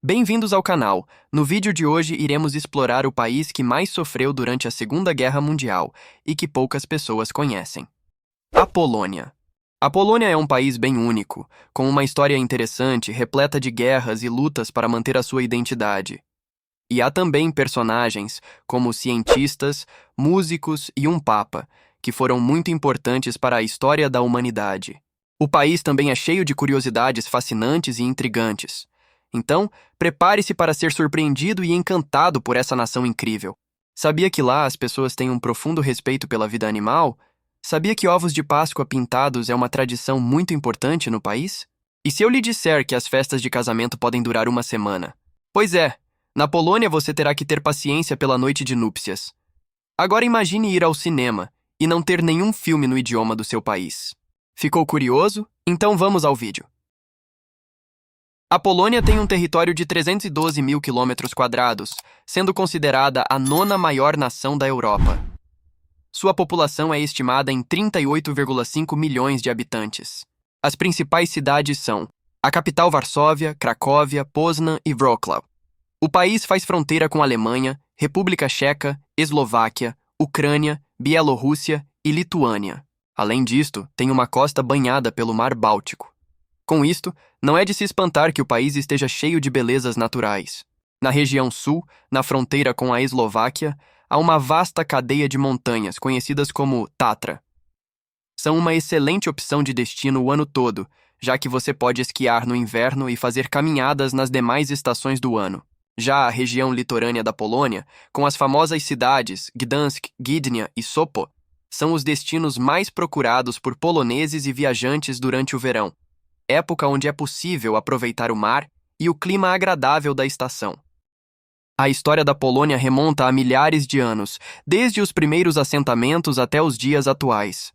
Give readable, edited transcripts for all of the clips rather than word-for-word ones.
Bem-vindos ao canal. No vídeo de hoje iremos explorar o país que mais sofreu durante a Segunda Guerra Mundial e que poucas pessoas conhecem. A Polônia. A Polônia é um país bem único, com uma história interessante, repleta de guerras e lutas para manter a sua identidade. E há também personagens, como cientistas, músicos e um papa, que foram muito importantes para a história da humanidade. O país também é cheio de curiosidades fascinantes e intrigantes. Então, prepare-se para ser surpreendido e encantado por essa nação incrível. Sabia que lá as pessoas têm um profundo respeito pela vida animal? Sabia que ovos de Páscoa pintados é uma tradição muito importante no país? E se eu lhe disser que as festas de casamento podem durar uma semana? Pois é, na Polônia você terá que ter paciência pela noite de núpcias. Agora imagine ir ao cinema e não ter nenhum filme no idioma do seu país. Ficou curioso? Então vamos ao vídeo. A Polônia tem um território de 312 mil quilômetros quadrados, sendo considerada a nona maior nação da Europa. Sua população é estimada em 38,5 milhões de habitantes. As principais cidades são a capital Varsóvia, Cracóvia, Poznan e Wrocław. O país faz fronteira com a Alemanha, República Tcheca, Eslováquia, Ucrânia, Bielorrússia e Lituânia. Além disto, tem uma costa banhada pelo Mar Báltico. Com isto, não é de se espantar que o país esteja cheio de belezas naturais. Na região sul, na fronteira com a Eslováquia, há uma vasta cadeia de montanhas conhecidas como Tatra. São uma excelente opção de destino o ano todo, já que você pode esquiar no inverno e fazer caminhadas nas demais estações do ano. Já a região litorânea da Polônia, com as famosas cidades Gdansk, Gdynia e Sopot, são os destinos mais procurados por poloneses e viajantes durante o verão, época onde é possível aproveitar o mar e o clima agradável da estação. A história da Polônia remonta a milhares de anos, desde os primeiros assentamentos até os dias atuais.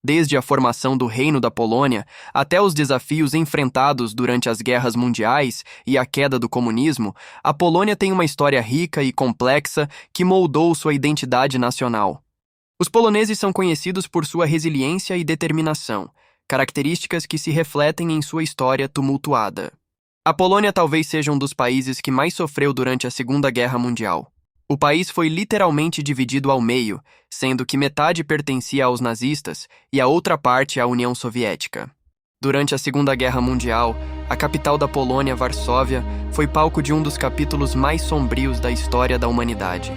Desde a formação do Reino da Polônia até os desafios enfrentados durante as guerras mundiais e a queda do comunismo, a Polônia tem uma história rica e complexa que moldou sua identidade nacional. Os poloneses são conhecidos por sua resiliência e determinação, características que se refletem em sua história tumultuada. A Polônia talvez seja um dos países que mais sofreu durante a Segunda Guerra Mundial. O país foi literalmente dividido ao meio, sendo que metade pertencia aos nazistas e a outra parte à União Soviética. Durante a Segunda Guerra Mundial, a capital da Polônia, Varsóvia, foi palco de um dos capítulos mais sombrios da história da humanidade.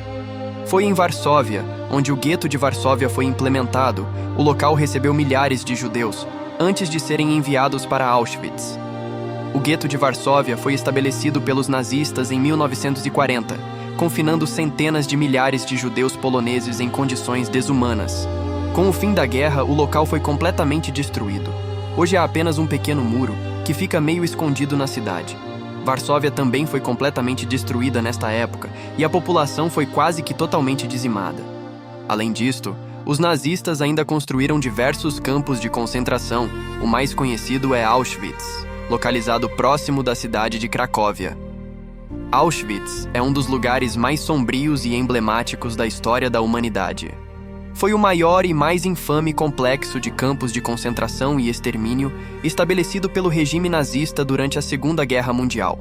Foi em Varsóvia, onde o gueto de Varsóvia foi implementado, o local recebeu milhares de judeus, antes de serem enviados para Auschwitz. O gueto de Varsóvia foi estabelecido pelos nazistas em 1940, confinando centenas de milhares de judeus poloneses em condições desumanas. Com o fim da guerra, o local foi completamente destruído. Hoje há apenas um pequeno muro, que fica meio escondido na cidade. Varsóvia também foi completamente destruída nesta época e a população foi quase que totalmente dizimada. Além disto, os nazistas ainda construíram diversos campos de concentração. O mais conhecido é Auschwitz, localizado próximo da cidade de Cracóvia. Auschwitz é um dos lugares mais sombrios e emblemáticos da história da humanidade. Foi o maior e mais infame complexo de campos de concentração e extermínio estabelecido pelo regime nazista durante a Segunda Guerra Mundial.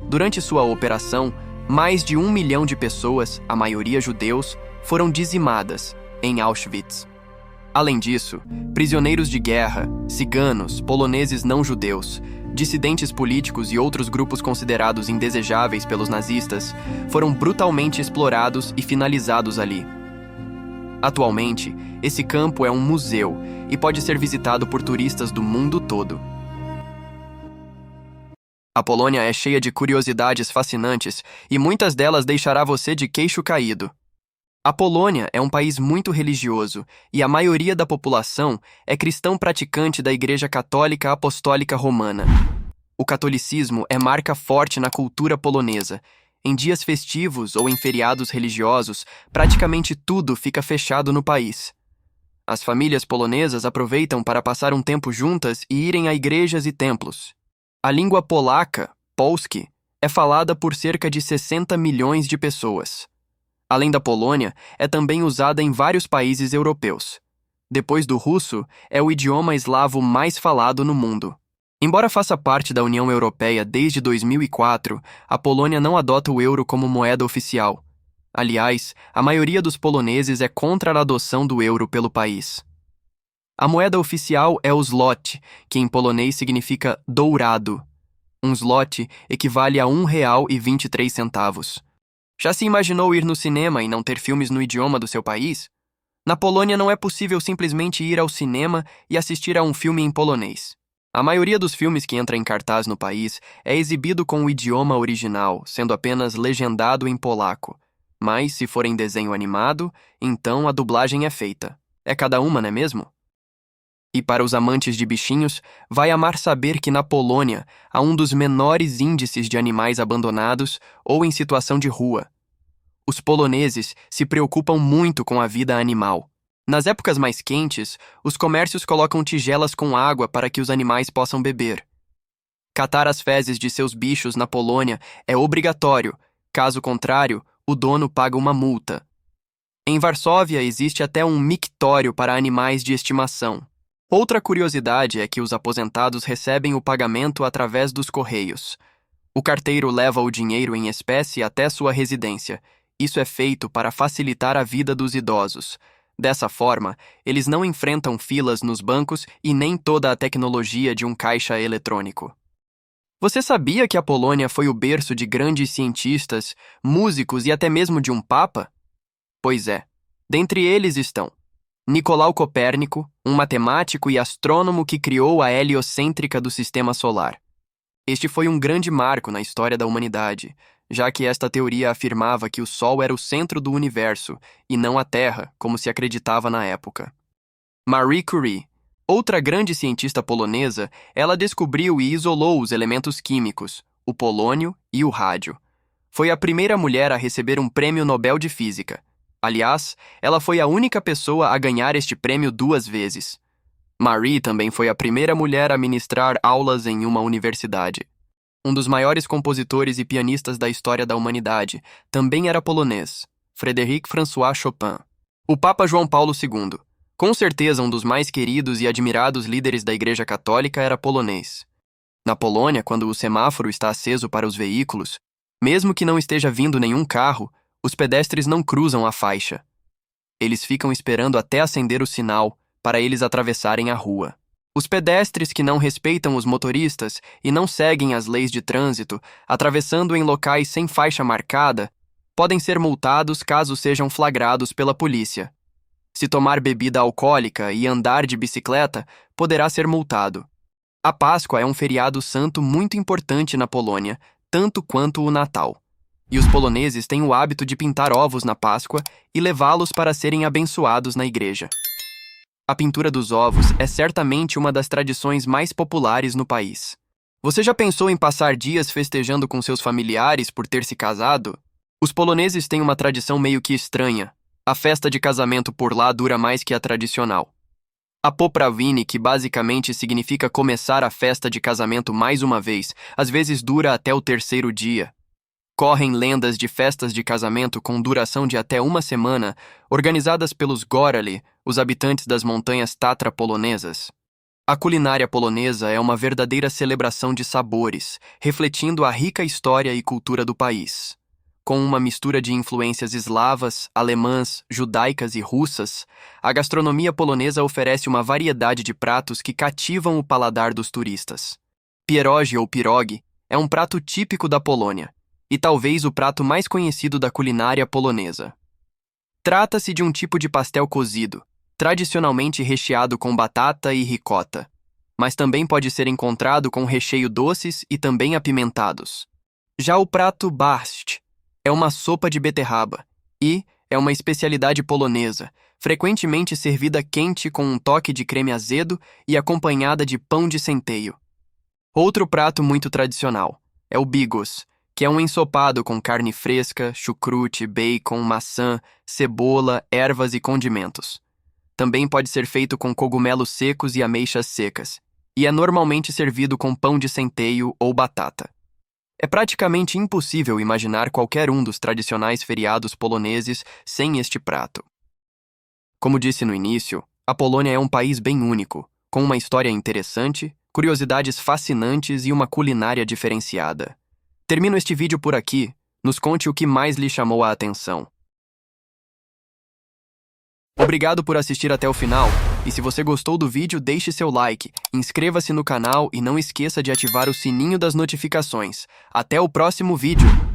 Durante sua operação, mais de 1 milhão de pessoas, a maioria judeus, foram dizimadas em Auschwitz. Além disso, prisioneiros de guerra, ciganos, poloneses não judeus, dissidentes políticos e outros grupos considerados indesejáveis pelos nazistas foram brutalmente explorados e finalizados ali. Atualmente, esse campo é um museu e pode ser visitado por turistas do mundo todo. A Polônia é cheia de curiosidades fascinantes e muitas delas deixará você de queixo caído. A Polônia é um país muito religioso e a maioria da população é cristão praticante da Igreja Católica Apostólica Romana. O catolicismo é marca forte na cultura polonesa. Em dias festivos ou em feriados religiosos, praticamente tudo fica fechado no país. As famílias polonesas aproveitam para passar um tempo juntas e irem a igrejas e templos. A língua polaca, polski, é falada por cerca de 60 milhões de pessoas. Além da Polônia, é também usada em vários países europeus. Depois do russo, é o idioma eslavo mais falado no mundo. Embora faça parte da União Europeia desde 2004, a Polônia não adota o euro como moeda oficial. Aliás, a maioria dos poloneses é contra a adoção do euro pelo país. A moeda oficial é o zloty, que em polonês significa dourado. Um zloty equivale a R$ 1,23. Já se imaginou ir no cinema e não ter filmes no idioma do seu país? Na Polônia não é possível simplesmente ir ao cinema e assistir a um filme em polonês. A maioria dos filmes que entra em cartaz no país é exibido com o idioma original, sendo apenas legendado em polaco. Mas, se for em desenho animado, então a dublagem é feita. É cada uma, não é mesmo? E para os amantes de bichinhos, vai amar saber que na Polônia há um dos menores índices de animais abandonados ou em situação de rua. Os poloneses se preocupam muito com a vida animal. Nas épocas mais quentes, os comércios colocam tigelas com água para que os animais possam beber. Catar as fezes de seus bichos na Polônia é obrigatório, caso contrário, o dono paga uma multa. Em Varsóvia existe até um mictório para animais de estimação. Outra curiosidade é que os aposentados recebem o pagamento através dos correios. O carteiro leva o dinheiro em espécie até sua residência. Isso é feito para facilitar a vida dos idosos. Dessa forma, eles não enfrentam filas nos bancos e nem toda a tecnologia de um caixa eletrônico. Você sabia que a Polônia foi o berço de grandes cientistas, músicos e até mesmo de um papa? Pois é. Dentre eles estão Nicolau Copérnico, um matemático e astrônomo que criou a heliocêntrica do Sistema Solar. Este foi um grande marco na história da humanidade, já que esta teoria afirmava que o Sol era o centro do universo e não a Terra, como se acreditava na época. Marie Curie, outra grande cientista polonesa, ela descobriu e isolou os elementos químicos, o polônio e o rádio. Foi a primeira mulher a receber um prêmio Nobel de Física. Aliás, ela foi a única pessoa a ganhar este prêmio 2 vezes. Marie também foi a primeira mulher a ministrar aulas em uma universidade. Um dos maiores compositores e pianistas da história da humanidade também era polonês, Frédéric François Chopin. O Papa João Paulo II, com certeza um dos mais queridos e admirados líderes da Igreja Católica, era polonês. Na Polônia, quando o semáforo está aceso para os veículos, mesmo que não esteja vindo nenhum carro, os pedestres não cruzam a faixa. Eles ficam esperando até acender o sinal para eles atravessarem a rua. Os pedestres que não respeitam os motoristas e não seguem as leis de trânsito, atravessando em locais sem faixa marcada, podem ser multados caso sejam flagrados pela polícia. Se tomar bebida alcoólica e andar de bicicleta, poderá ser multado. A Páscoa é um feriado santo muito importante na Polônia, tanto quanto o Natal. E os poloneses têm o hábito de pintar ovos na Páscoa e levá-los para serem abençoados na igreja. A pintura dos ovos é certamente uma das tradições mais populares no país. Você já pensou em passar dias festejando com seus familiares por ter se casado? Os poloneses têm uma tradição meio que estranha. A festa de casamento por lá dura mais que a tradicional. A poprawiny, que basicamente significa começar a festa de casamento mais uma vez, às vezes dura até o 3º dia. Correm lendas de festas de casamento com duração de até 1 semana, organizadas pelos Górale, os habitantes das montanhas Tatra polonesas. A culinária polonesa é uma verdadeira celebração de sabores, refletindo a rica história e cultura do país. Com uma mistura de influências eslavas, alemãs, judaicas e russas, a gastronomia polonesa oferece uma variedade de pratos que cativam o paladar dos turistas. Pierogi ou pirogue é um prato típico da Polônia, e talvez o prato mais conhecido da culinária polonesa. Trata-se de um tipo de pastel cozido, tradicionalmente recheado com batata e ricota, mas também pode ser encontrado com recheio doces e também apimentados. Já o prato borscht é uma sopa de beterraba e é uma especialidade polonesa, frequentemente servida quente com um toque de creme azedo e acompanhada de pão de centeio. Outro prato muito tradicional é o bigos, que é um ensopado com carne fresca, chucrute, bacon, maçã, cebola, ervas e condimentos. Também pode ser feito com cogumelos secos e ameixas secas, e é normalmente servido com pão de centeio ou batata. É praticamente impossível imaginar qualquer um dos tradicionais feriados poloneses sem este prato. Como disse no início, a Polônia é um país bem único, com uma história interessante, curiosidades fascinantes e uma culinária diferenciada. Termino este vídeo por aqui. Nos conte o que mais lhe chamou a atenção. Obrigado por assistir até o final, e se você gostou do vídeo, deixe seu like, inscreva-se no canal e não esqueça de ativar o sininho das notificações. Até o próximo vídeo!